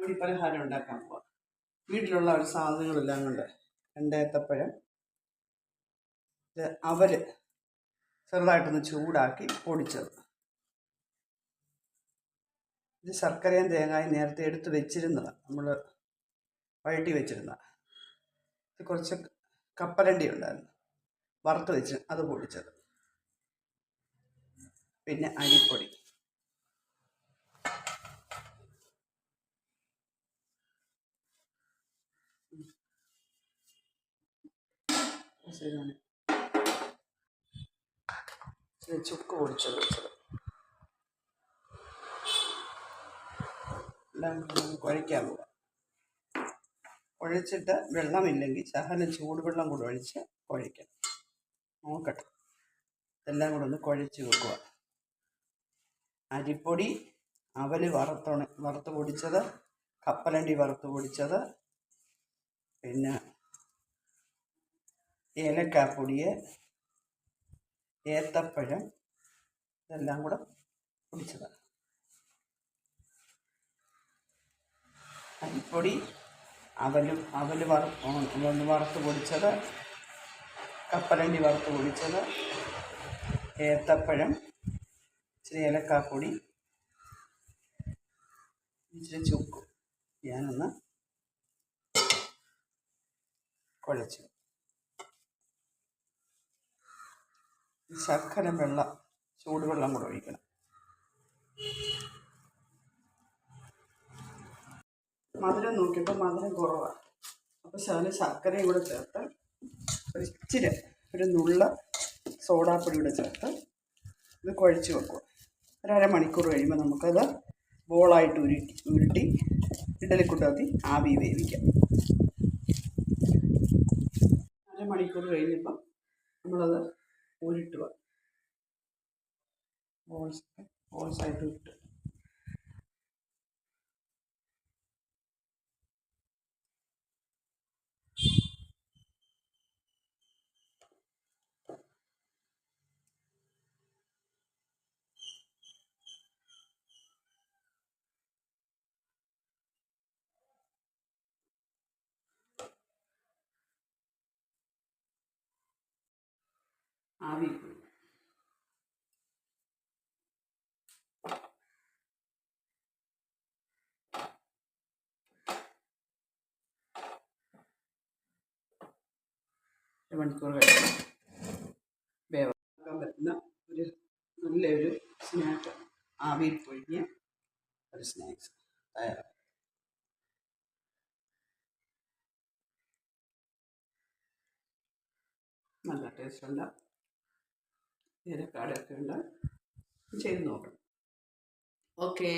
രാത്രി പലഹാരം ഉണ്ടാക്കാൻ പോവാം. വീട്ടിലുള്ള ഒരു സാധനങ്ങളെല്ലാം കൊണ്ട് 2 ഏത്തപ്പഴം, അവല് ചെറുതായിട്ടൊന്ന് ചൂടാക്കി പൊടിച്ചത്, ഇത് ശർക്കരയും തേങ്ങായും നേരത്തെ എടുത്ത് വെച്ചിരുന്നതാണ്, നമ്മൾ വഴറ്റി വെച്ചിരുന്നതാണ്. ഇത് കുറച്ച് കപ്പലണ്ടി ഉണ്ടായിരുന്നു, വറുത്ത് വെച്ച് അത് പൊടിച്ചത്, പിന്നെ അരിപ്പൊടി, ചുക്ക് പൊടിച്ചത് വെച്ചത്, എല്ലാം കുഴയ്ക്കാൻ പോവാം. കുഴച്ചിട്ട് വെള്ളമില്ലെങ്കിൽ ശകലം ചൂടുവെള്ളം കൂടെ ഒഴിച്ച് കുഴയ്ക്കണം. നോക്കട്ടെ, ഇതെല്ലാം കൂടെ ഒന്ന് കുഴച്ച് വെക്കുക. അരിപ്പൊടി, അവല് വറുത്ത് പൊടിച്ചത്, കപ്പലണ്ടി വറുത്ത് പൊടിച്ചത്, പിന്നെ ഏലക്കാപ്പൊടിയെ, ഏത്തപ്പഴം, ഇതെല്ലാം കൂടെ പൊടിച്ചതാണ്. അരിപ്പൊടി, അവല് വറുത്ത് പൊടിച്ചത്, കപ്പലണ്ടി വറുത്ത് പൊടിച്ചത്, ഏത്തപ്പഴം, ഇച്ചിരി ഏലക്കാപ്പൊടി, ഇച്ചിരി ചുക്ക്. ഞാനൊന്ന് കുഴച്ചു. ശർക്കര ചൂടുവെള്ളം കൂടെ ഒഴിക്കണം. മധുരം നോക്കിയപ്പോൾ മധുരം കുറവാണ്, അപ്പോൾ ശകലം ശർക്കരയും കൂടെ ചേർത്ത് ഇച്ചിരി ഒരു നുള്ള സോഡാപ്പൊടി കൂടെ ചേർത്ത് ഇത് കുഴച്ച് വെക്കുക. ഒരു അരമണിക്കൂർ കഴിയുമ്പോൾ നമുക്കത് ബോളായിട്ട് ഉരുട്ടി ഇഡലിക്കുട്ടത്തി ആവി വേവിക്കാം. അരമണിക്കൂർ കഴിഞ്ഞപ്പം നമ്മളത് ഉരുട്ടുക, ബോൾസായിട്ട് ഇട്ട്. ആവി മണിക്കൂർ കഴിഞ്ഞ് വേവാക്കാൻ പറ്റുന്ന നല്ലൊരു സ്നാക്ക്, ആവിയിൽ പൊഴിഞ്ഞ ഒരു സ്നാക്സ് തയ്യാറാണ്. നല്ല ടേസ്റ്റുണ്ട്, ഏലക്കാടൊക്കെ ഉണ്ട്, ചെയ്ത് നോക്കണം. ഓക്കേ.